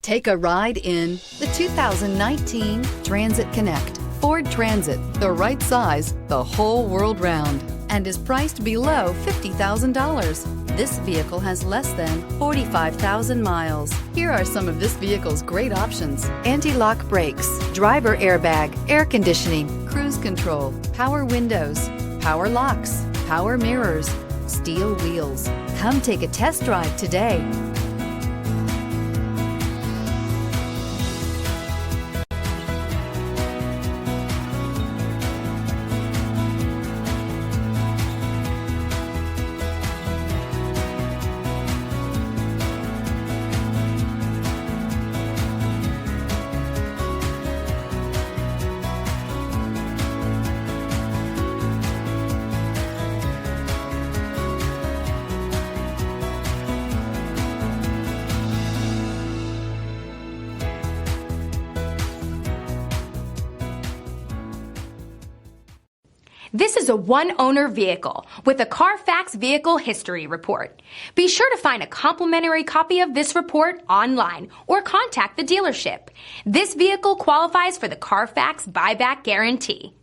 Take a ride in the 2019 Transit Connect. Ford Transit, the right size, the whole world round, and is priced below $50,000. This vehicle has less than 45,000 miles. Here are some of this vehicle's great options: anti-lock brakes, driver airbag, air conditioning, cruise control, power windows, power locks, power mirrors, steel wheels. Come take a test drive today. This is a one-owner vehicle with a Carfax Vehicle History Report. Be sure to find a complimentary copy of this report online or contact the dealership. This vehicle qualifies for the Carfax Buyback Guarantee.